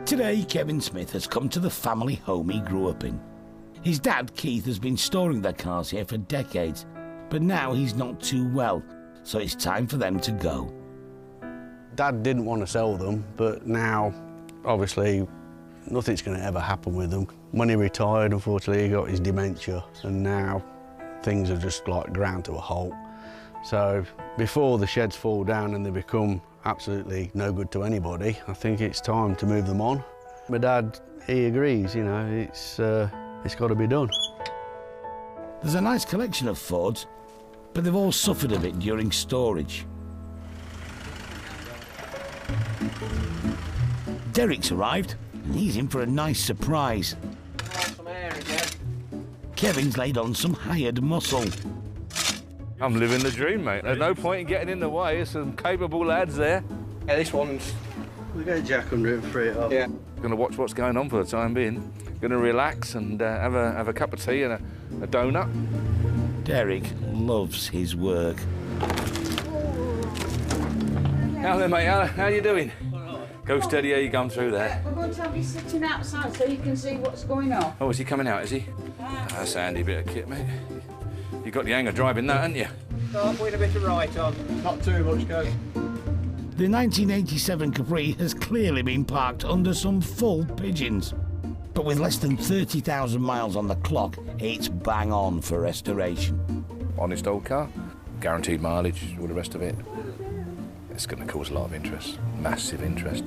Today, Kevin Smith has come to the family home he grew up in. His dad, Keith, has been storing their cars here for decades, but now he's not too well, so it's time for them to go. Dad didn't want to sell them, but now, obviously, nothing's going to ever happen with them. When he retired, unfortunately, he got his dementia, and now things are just like ground to a halt. So before the sheds fall down and they become absolutely no good to anybody, I think it's time to move them on. My dad, he agrees, you know, it's got to be done. There's a nice collection of Fords, but they've all suffered a bit during storage. Derek's arrived, and he's in for a nice surprise. Kevin's laid on some hired muscle. I'm living the dream, mate. There's no point in getting in the way. There's some capable lads there. Yeah, this one's... We'll get a jack under it and free it up. Yeah. Going to watch what's going on for the time being. Going to relax and have a cup of tea and a donut. Derek loves his work. How then, mate? How you doing? Go steady, how you come through there. We're going to have you sitting outside so you can see what's going on. Oh, is he coming out, is he? That's a handy bit of kit, mate. You got the hang of driving that, haven't you? Start putting a bit of right on. Not too much, go. The 1987 Capri has clearly been parked under some full pigeons. But with less than 30,000 miles on the clock, it's bang on for restoration. Honest old car, guaranteed mileage, all the rest of it. It's going to cause a lot of interest, massive interest.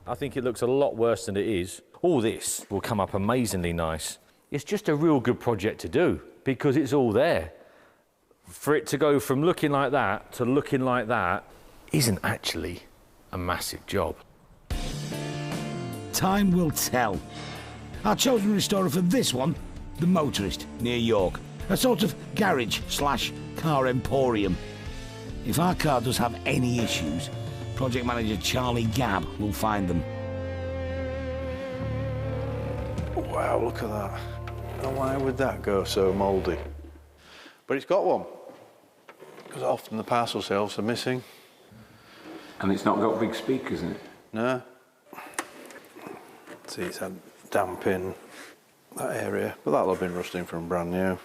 I think it looks a lot worse than it is. All this will come up amazingly nice. It's just a real good project to do because it's all there. For it to go from looking like that to looking like that isn't actually a massive job. Time will tell. Our chosen restorer for this one, the Motorist near York, a sort of garage/car emporium. If our car does have any issues, project manager Charlie Gabb will find them. Wow, look at that. Now, why would that go so mouldy? But it's got one, because often the parcel shelves are missing. And it's not got big speakers in it? No. See, it's had damp in that area, but that'll have been rusting from brand new.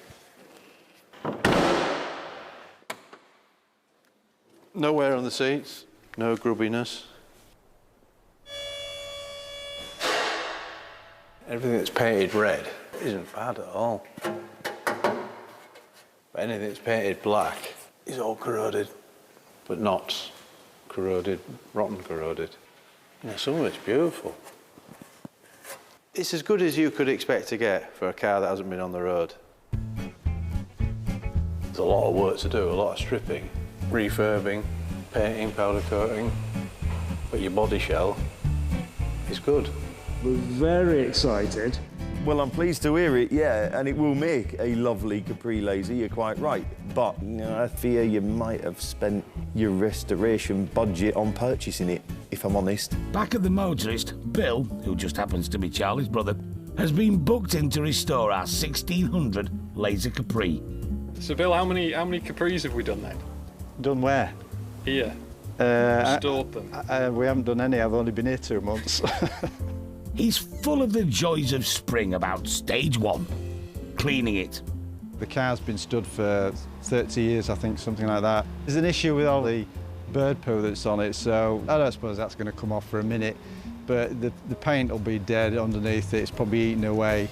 No wear on the seats, no grubbiness. Everything that's painted red isn't bad at all. But anything that's painted black is all corroded, but not corroded, rotten corroded. You know, some of it's beautiful. It's as good as you could expect to get for a car that hasn't been on the road. There's a lot of work to do, a lot of stripping, refurbing, painting, powder coating, but your body shell is good. We're very excited. Well, I'm pleased to hear it, yeah, and it will make a lovely Capri Laser, you're quite right. But you know, I fear you might have spent your restoration budget on purchasing it, if I'm honest. Back at the Motorist, Bill, who just happens to be Charlie's brother, has been booked in to restore our 1600 Laser Capri. So, Bill, how many Capris have we done then? Done where? Here. Restored them. We haven't done any. I've only been here 2 months. He's full of the joys of spring about stage one, cleaning it. The car's been stood for 30 years, I think, something like that. There's an issue with all the bird poo that's on it, so I don't suppose that's going to come off for a minute, but the paint will be dead underneath it. It's probably eaten away.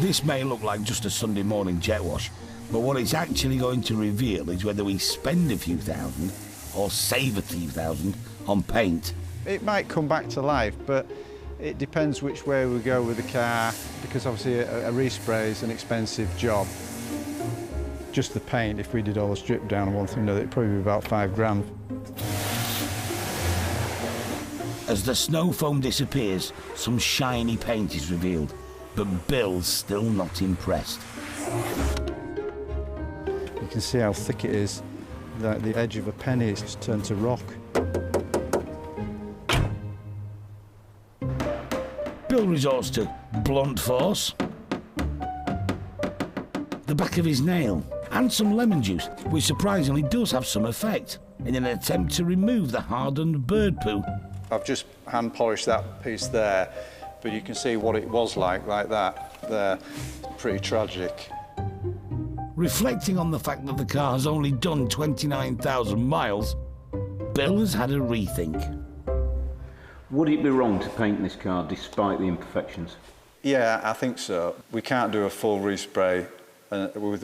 This may look like just a Sunday morning jet wash, but what it's actually going to reveal is whether we spend a few thousand or save a few thousand on paint. It might come back to life, but it depends which way we go with the car, because obviously a respray is an expensive job. Just the paint, if we did all the strip down and one thing, it'd probably be about £5 grand. As the snow foam disappears, some shiny paint is revealed, but Bill's still not impressed. You can see how thick it is. Like the edge of a penny, it's just turned to rock. Bill resorts to blunt force, the back of his nail, and some lemon juice, which surprisingly does have some effect. in an attempt to remove the hardened bird poo. I've just hand polished that piece there, but you can see what it was like that there. Pretty tragic. Reflecting on the fact that the car has only done 29,000 miles, Bill has had a rethink. Would it be wrong to paint this car despite the imperfections? Yeah, I think so. We can't do a full respray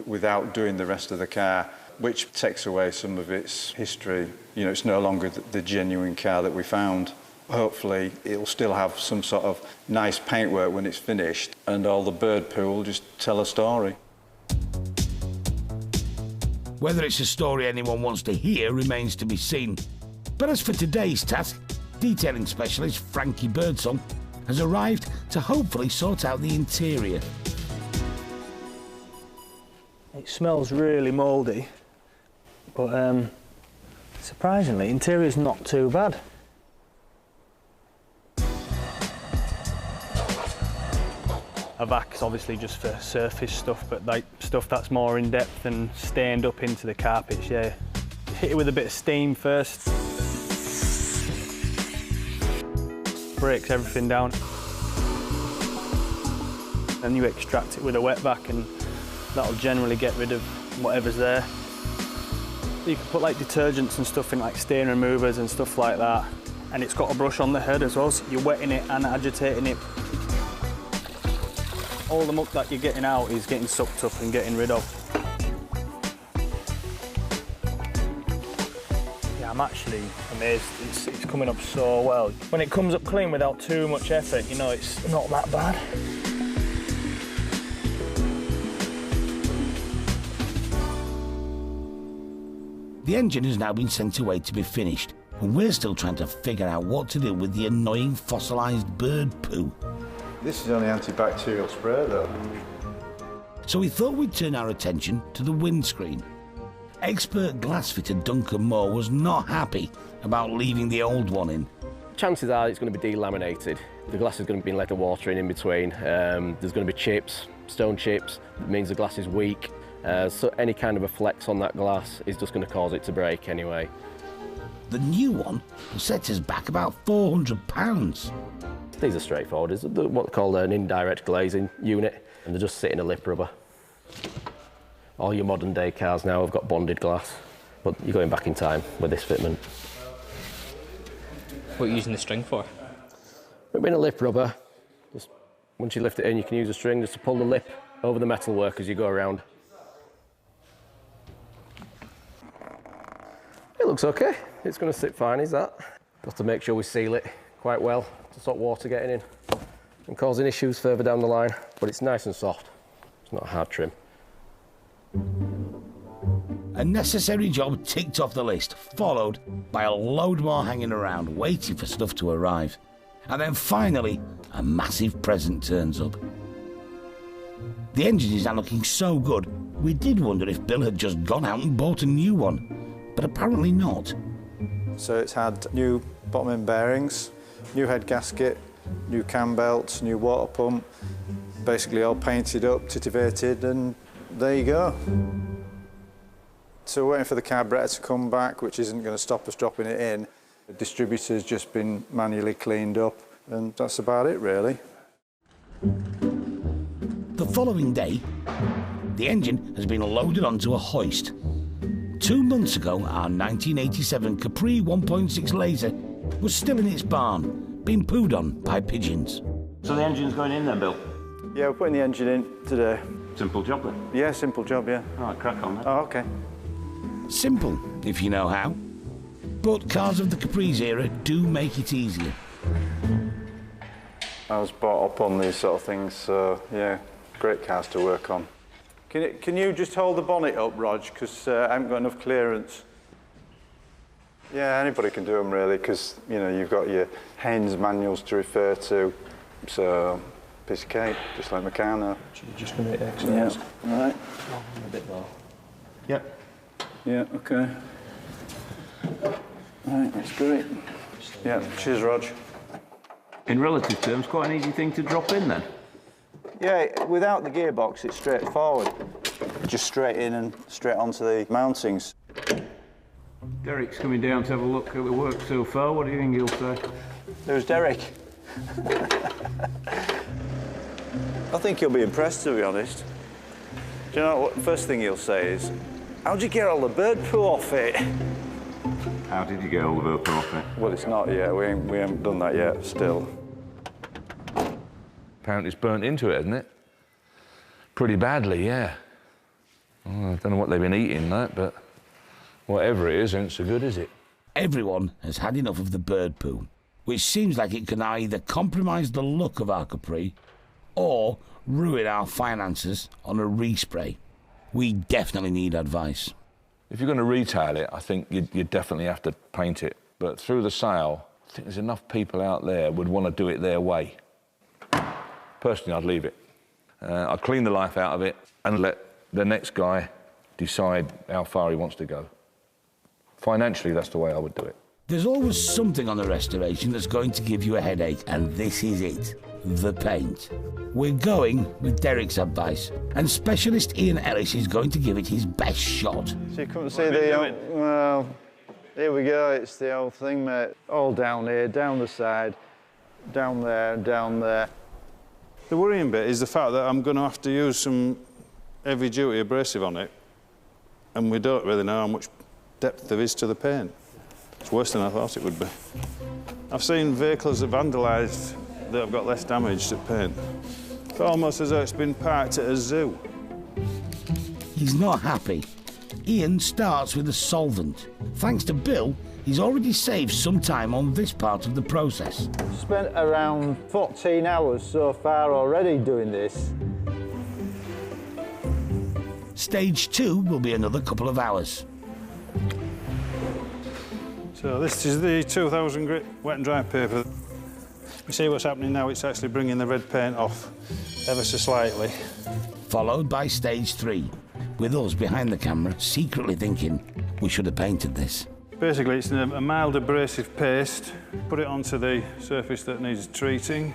without doing the rest of the car, which takes away some of its history. You know, it's no longer the genuine car that we found. Hopefully, it'll still have some sort of nice paintwork when it's finished, and all the bird poo will just tell a story. Whether it's a story anyone wants to hear remains to be seen. But as for today's task, detailing specialist Frankie Birdsong has arrived to hopefully sort out the interior. It smells really mouldy, but surprisingly, interior's not too bad. A vac's obviously just for surface stuff, but like stuff that's more in depth and stained up into the carpets, yeah. Hit it with a bit of steam first. Breaks everything down. Then you extract it with a wet vac and that'll generally get rid of whatever's there. You can put like detergents and stuff in, like stain removers and stuff like that. And it's got a brush on the head as well, so you're wetting it and agitating it. All the muck that you're getting out is getting sucked up and getting rid of. Yeah, I'm actually amazed. It's coming up so well. When it comes up clean without too much effort, you know, it's not that bad. The engine has now been sent away to be finished, and we're still trying to figure out what to do with the annoying fossilised bird poo. This is only antibacterial spray though. So we thought we'd turn our attention to the windscreen. Expert glass fitter Duncan Moore was not happy about leaving the old one in. Chances are it's going to be delaminated. The glass is going to be let of water in between. There's going to be chips, stone chips. It means the glass is weak. So any kind of a flex on that glass is just going to cause it to break anyway. The new one will set us back about £400. These are straightforward. It's what's called an indirect glazing unit, and they just sit in a lip rubber. All your modern day cars now have got bonded glass, but you're going back in time with this fitment. What are you using the string for? It'll be in a lip rubber. Just once you lift it in, you can use a string just to pull the lip over the metalwork as you go around. It looks okay. It's going to sit fine, is that? Got to make sure we seal it quite well to stop water getting in and causing issues further down the line, but it's nice and soft. It's not a hard trim. A necessary job ticked off the list, followed by a load more hanging around, waiting for stuff to arrive. And then finally, a massive present turns up. The engine is now looking so good, we did wonder if Bill had just gone out and bought a new one, but apparently not. So it's had new bottom end bearings, new head gasket, new cam belts, new water pump, basically all painted up, titivated, and there you go. So we're waiting for the carburettor to come back, which isn't going to stop us dropping it in. The distributor's just been manually cleaned up, and that's about it, really. The following day, the engine has been loaded onto a hoist. 2 months ago, our 1987 Capri 1.6 Laser was still in its barn, being pooed on by pigeons. So the engine's going in then, Bill? Yeah, we're putting the engine in today. Simple job then? Yeah, simple job, yeah. All right, crack on then. Oh, OK. Simple, if you know how. But cars of the Capri's era do make it easier. I was brought up on these sort of things, so yeah, great cars to work on. Can you just hold the bonnet up, Rog, because I haven't got enough clearance. Yeah, anybody can do them really, because you know you've got your Haynes manuals to refer to, so piece of cake, just like my car now. You're just going to hit X. Yeah, all right. A bit more. Yep. Yeah, OK. All right, that's great. Yeah, cheers, Rog. In relative terms, quite an easy thing to drop in then? Yeah, without the gearbox, it's straightforward. Just straight in and straight onto the mountings. Derek's coming down to have a look at the work so far. What do you think he'll say? Who's Derek? I think he'll be impressed, to be honest. Do you know what? First thing he'll say is, how'd you get all the bird poo off it? How did you get all the bird poo off it? Well, it's not yet. We haven't done that yet, still. Apparently it's burnt into it, hasn't it? Pretty badly, yeah. Oh, I don't know what they've been eating, that, but whatever it is, ain't so good, is it? Everyone has had enough of the bird poo, which seems like it can either compromise the look of our Capri or ruin our finances on a respray. We definitely need advice. If you're going to retail it, I think you definitely have to paint it. But through the sale, I think there's enough people out there would want to do it their way. Personally, I'd leave it. I'd clean the life out of it and let the next guy decide how far he wants to go. Financially, that's the way I would do it. There's always something on the restoration that's going to give you a headache, and this is it, the paint. We're going with Derek's advice, and specialist Ian Ellis is going to give it his best shot. So you couldn't see the... Well, here we go, it's the old thing, mate. All down here, down the side, down there, and down there. The worrying bit is the fact that I'm going to have to use some heavy-duty abrasive on it, and we don't really know how much depth there is to the paint. It's worse than I thought it would be. I've seen vehicles that vandalised that have got less damage to paint. It's almost as though it's been parked at a zoo. He's not happy. Ian starts with a solvent. Thanks to Bill, he's already saved some time on this part of the process. Spent around 14 hours so far already doing this. Stage 2 will be another couple of hours. So this is the 2000 grit wet and dry paper. You see what's happening now? It's actually bringing the red paint off ever so slightly. Followed by stage 3, with us behind the camera secretly thinking we should have painted this. Basically, it's a mild abrasive paste. Put it onto the surface that needs treating.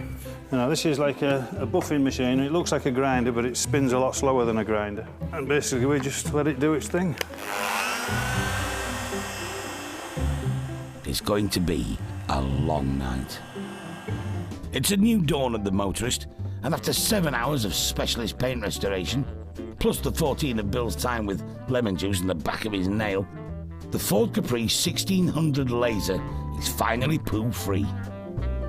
You know, this is like a buffing machine. It looks like a grinder, but it spins a lot slower than a grinder. And basically, we just let it do its thing. It's going to be a long night. It's a new dawn of the motorist, and after 7 hours of specialist paint restoration, plus the 14 of Bill's time with lemon juice in the back of his nail, the Ford Capri 1600 Laser is finally poo-free.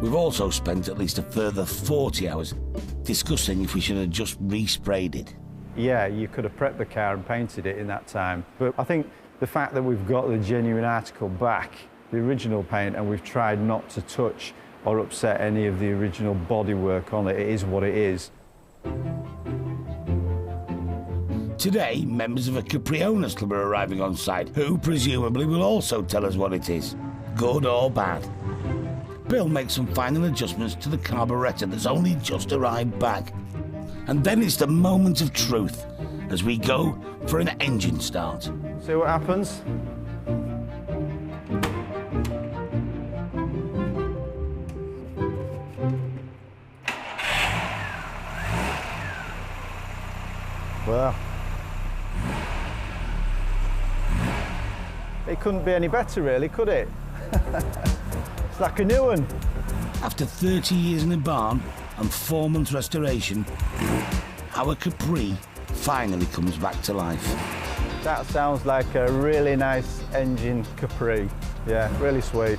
We've also spent at least a further 40 hours discussing if we should have just resprayed it. Yeah, you could have prepped the car and painted it in that time, but I think the fact that we've got the genuine article back, the original paint, and we've tried not to touch or upset any of the original bodywork on it, it is what it is. Today, members of a Capri Owners Club are arriving on site, who presumably will also tell us what it is, good or bad. Bill makes some final adjustments to the carburettor that's only just arrived back. And then it's the moment of truth, as we go for an engine start. See what happens? Well, it couldn't be any better, really, could it? It's like a new one. After 30 years in a barn and 4 months restoration, our Capri finally comes back to life. That sounds like a really nice engine Capri. Yeah, really sweet.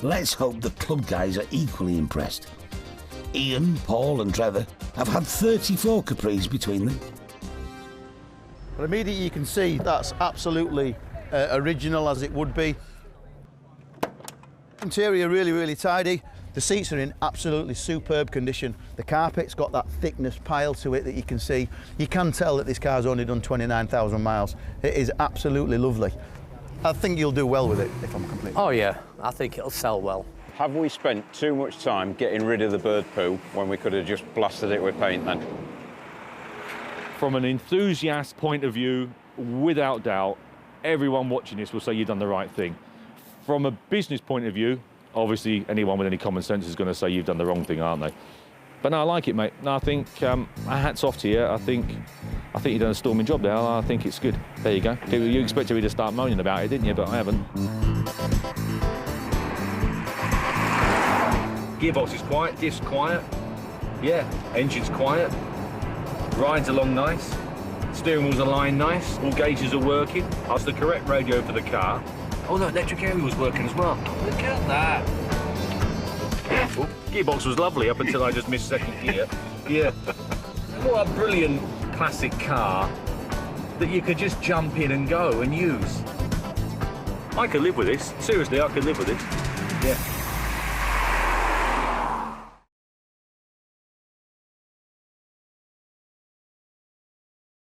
Let's hope the club guys are equally impressed. Ian, Paul and Trevor have had 34 Capris between them. But immediately you can see that's absolutely original as it would be. Interior really, really tidy. The seats are in absolutely superb condition. The carpet's got that thickness pile to it that you can see. You can tell that this car's only done 29,000 miles. It is absolutely lovely. I think you'll do well with it, if I'm completely honest. Oh yeah, I think it'll sell well. Have we spent too much time getting rid of the bird poo when we could have just blasted it with paint then? From an enthusiast point of view, without doubt, everyone watching this will say you've done the right thing. From a business point of view, obviously anyone with any common sense is going to say you've done the wrong thing, aren't they? But no, I like it, mate. No, I think hats off to you. I think I think you've done a storming job there. I think it's good. There you go. You expected me to start moaning about it, didn't you? But I haven't. Gearbox is quiet, diff's quiet. Yeah, engine's quiet. Rides along nice. Steering wheel's aligned nice. All gauges are working. That's the correct radio for the car. Oh no, electric aerial's working as well. Look at that. Oh, gearbox was lovely up until I just missed second gear. Yeah. What a brilliant classic car that you could just jump in and go and use. I could live with this. Seriously, I could live with this. Yeah.